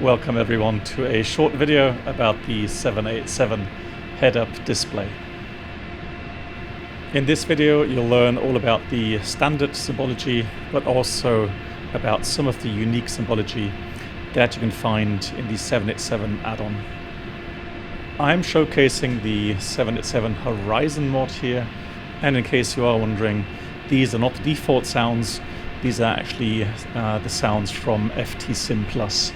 Welcome everyone to a short video about the 787 head-up display. In this video you'll learn all about the standard symbology, but also about some of the unique symbology that you can find in the 787 add-on. I'm showcasing the 787 Horizon mod here, and in case you are wondering, these are not the default sounds, these are actually the sounds from FTSim Plus.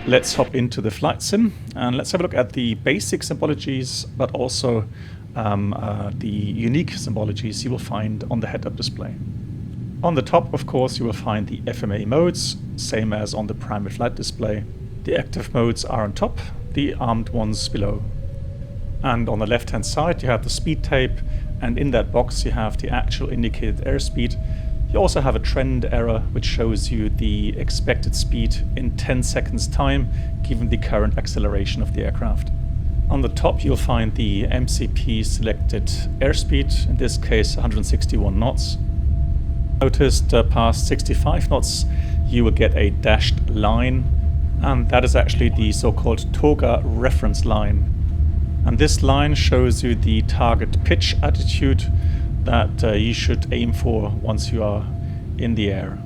Let's hop into the flight sim and let's have a look at the basic symbologies, but also the unique symbologies you will find on the head-up display. On the top, of course, you will find the FMA modes, same as on the primary flight display. The active modes are on top, the armed ones below. And on the left-hand side, you have the speed tape, and in that box you have the actual indicated airspeed. You also have a trend error, which shows you the expected speed in 10 seconds time, given the current acceleration of the aircraft. On the top, you'll find the MCP selected airspeed, in this case 161 knots. Noticed past 65 knots, you will get a dashed line, and that is actually the so-called toga reference line. And this line shows you the target pitch attitude that you should aim for once you are in the air.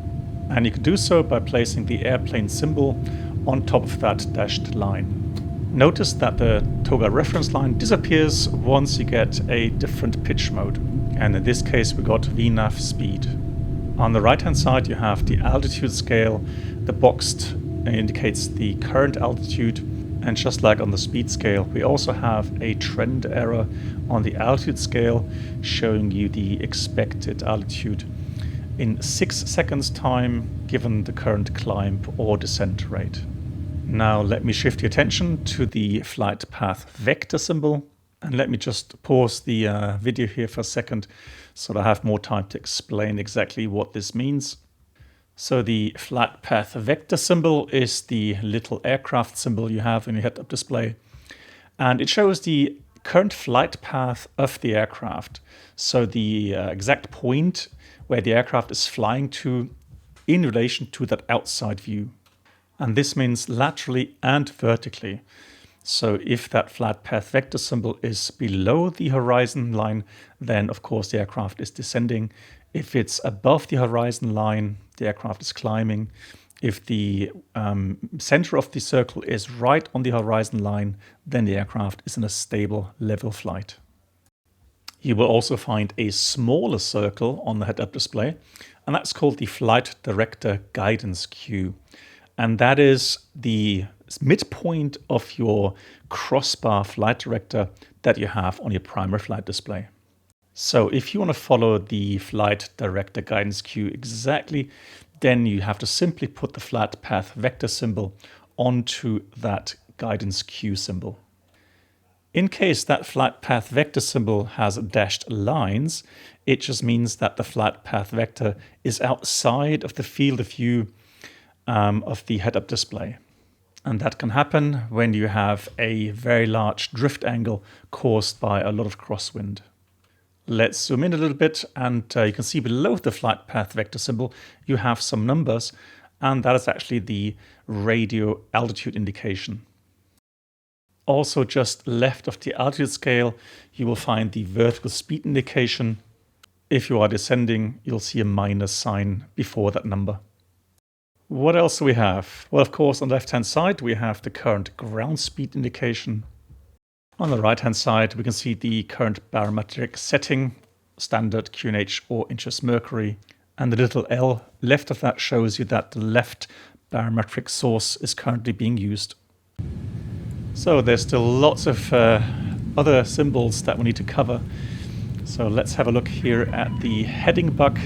And you can do so by placing the airplane symbol on top of that dashed line. Notice that the toga reference line disappears once you get a different pitch mode. And in this case we got VNAV speed. On the right hand side you have the altitude scale. The boxed indicates the current altitude. And just like on the speed scale, we also have a trend error on the altitude scale showing you the expected altitude in 6 seconds time given the current climb or descent rate. Now let me shift your attention to the flight path vector symbol, and let me just pause the video here for a second so that I have more time to explain exactly what this means. So the flight path vector symbol is the little aircraft symbol you have in your head-up display, and it shows the current flight path of the aircraft. So the exact point where the aircraft is flying to in relation to that outside view. And this means laterally and vertically. So if that flight path vector symbol is below the horizon line, then of course the aircraft is descending. If it's above the horizon line, the aircraft is climbing. If the center of the circle is right on the horizon line, then the aircraft is in a stable level flight. You will also find a smaller circle on the head-up display, and that's called the Flight Director Guidance Cue. And that is the midpoint of your crossbar flight director that you have on your primary flight display. So if you want to follow the Flight Director Guidance Cue exactly, then you have to simply put the flight path vector symbol onto that guidance cue symbol. In case that flight path vector symbol has dashed lines, it just means that the flight path vector is outside of the field of view of the head-up display. And that can happen when you have a very large drift angle caused by a lot of crosswind. Let's zoom in a little bit, and you can see below the flight path vector symbol you have some numbers, and that is actually the radio altitude indication. Also just left of the altitude scale you will find the vertical speed indication. If you are descending, you'll see a minus sign before that number. What else do we have? Well, of course, on the left-hand side we have the current ground speed indication. On the right-hand side, we can see the current barometric setting, standard QNH or inches mercury. And the little L left of that shows you that the left barometric source is currently being used. So there's still lots of other symbols that we need to cover. So let's have a look here at the heading bug.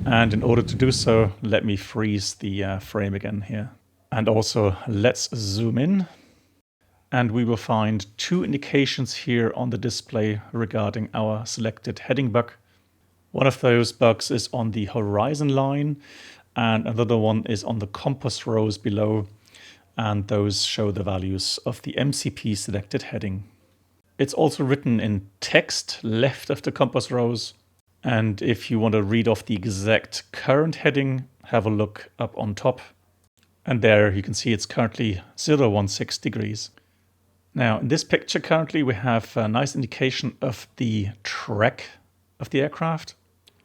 And in order to do so, let me freeze the frame again here. And also let's zoom in. And we will find two indications here on the display regarding our selected heading bug. One of those bugs is on the horizon line, and another one is on the compass rose below, and those show the values of the MCP selected heading. It's also written in text left of the compass rose, and if you want to read off the exact current heading, have a look up on top. And there you can see it's currently 016 degrees. Now in this picture currently we have a nice indication of the track of the aircraft.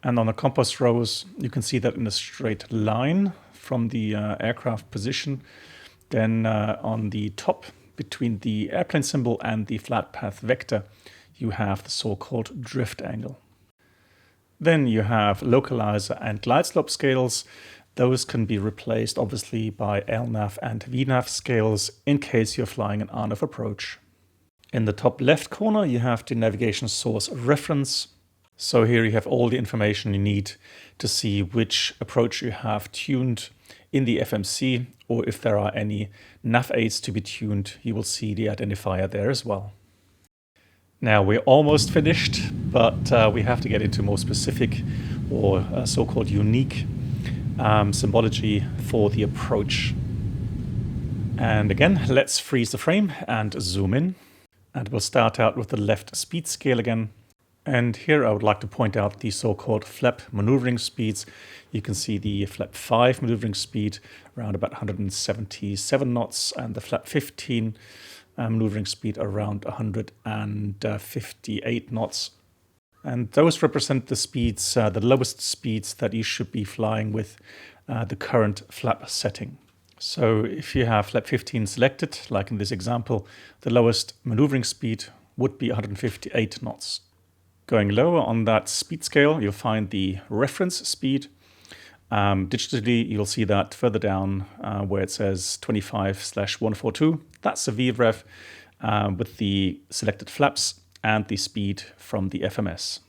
And on the compass rose you can see that in a straight line from the aircraft position. Then on the top between the airplane symbol and the flight path vector you have the so-called drift angle. Then you have localizer and glide slope scales. Those can be replaced obviously by LNAV and VNAV scales in case you're flying an RNAV approach. In the top left corner you have the navigation source reference. So here you have all the information you need to see which approach you have tuned in the FMC, or if there are any nav aids to be tuned, you will see the identifier there as well. Now we're almost finished, but we have to get into more specific or so-called unique symbology for the approach. And again, let's freeze the frame and zoom in. And we'll start out with the left speed scale again. And here I would like to point out the so-called flap maneuvering speeds. You can see the flap 5 maneuvering speed around about 177 knots and the flap 15 maneuvering speed around 158 knots. And those represent the speeds, the lowest speeds that you should be flying with the current flap setting. So if you have flap 15 selected, like in this example, the lowest maneuvering speed would be 158 knots. Going lower on that speed scale, you'll find the reference speed. Digitally, you'll see that further down where it says 25/142. That's the VREF with the selected flaps and the speed from the FMS.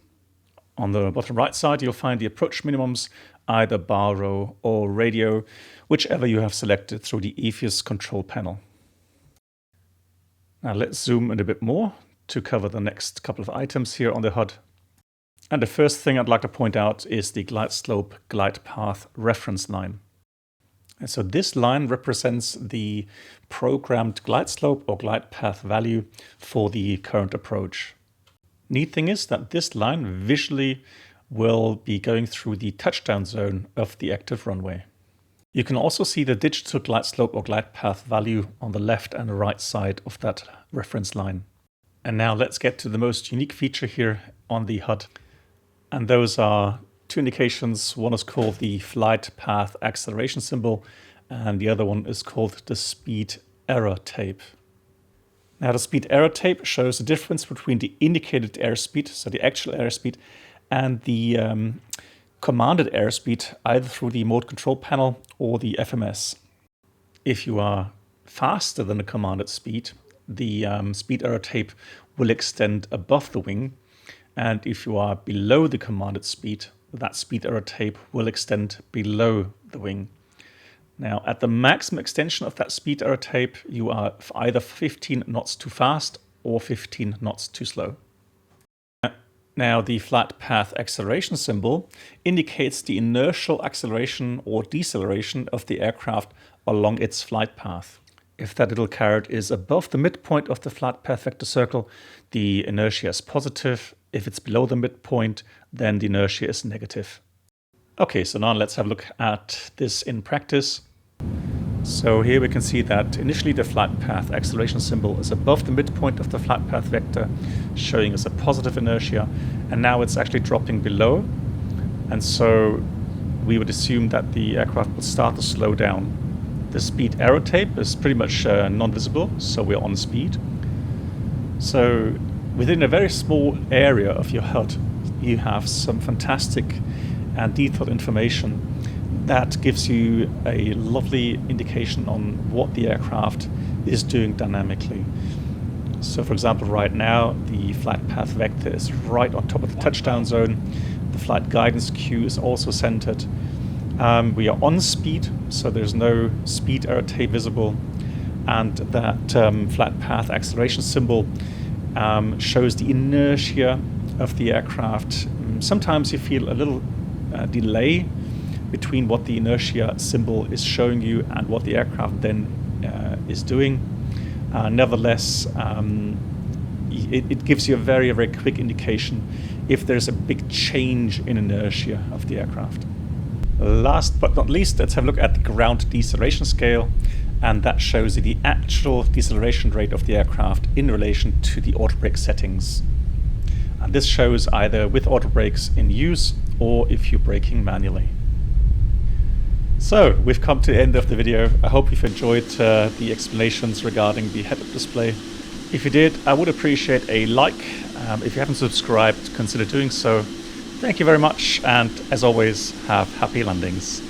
On the bottom right side, you'll find the approach minimums, either baro or radio, whichever you have selected through the EFIUS control panel. Now let's zoom in a bit more to cover the next couple of items here on the HUD. And the first thing I'd like to point out is the glide slope glide path reference line. And so this line represents the programmed glide slope or glide path value for the current approach. Neat thing is that this line visually will be going through the touchdown zone of the active runway. You can also see the digital glide slope or glide path value on the left and right side of that reference line. And now let's get to the most unique feature here on the HUD. And those are two indications. One is called the flight path acceleration symbol, and the other one is called the speed error tape. Now the speed error tape shows the difference between the indicated airspeed, so the actual airspeed, and the commanded airspeed, either through the mode control panel or the FMS. If you are faster than the commanded speed, the speed error tape will extend above the wing. And if you are below the commanded speed, that speed error tape will extend below the wing. Now, at the maximum extension of that speed error tape, you are either 15 knots too fast or 15 knots too slow. Now, the flight path acceleration symbol indicates the inertial acceleration or deceleration of the aircraft along its flight path. If that little caret is above the midpoint of the flight path vector circle, the inertia is positive. If it's below the midpoint, then the inertia is negative. Okay, so now let's have a look at this in practice. So here we can see that initially the flight path acceleration symbol is above the midpoint of the flight path vector, showing us a positive inertia, and now it's actually dropping below. And so we would assume that the aircraft will start to slow down. The speed error tape is pretty much non-visible, so we're on speed. So within a very small area of your HUD, you have some fantastic and detailed information that gives you a lovely indication on what the aircraft is doing dynamically. So for example, right now, the flight path vector is right on top of the touchdown zone. The flight guidance queue is also centered. We are on speed, so there's no speed error tape visible. And that flight path acceleration symbol shows the inertia of the aircraft. Sometimes you feel a little delay between what the inertia symbol is showing you and what the aircraft then is doing. Nevertheless, it gives you a very, very quick indication if there's a big change in inertia of the aircraft. Last but not least, let's have a look at the ground deceleration scale, and that shows you the actual deceleration rate of the aircraft in relation to the auto brake settings. And this shows either with auto brakes in use or if you're braking manually. So we've come to the end of the video. I hope you've enjoyed the explanations regarding the head-up display. If you did, I would appreciate a like. If you haven't subscribed, consider doing so. Thank you very much, and as always, have happy landings.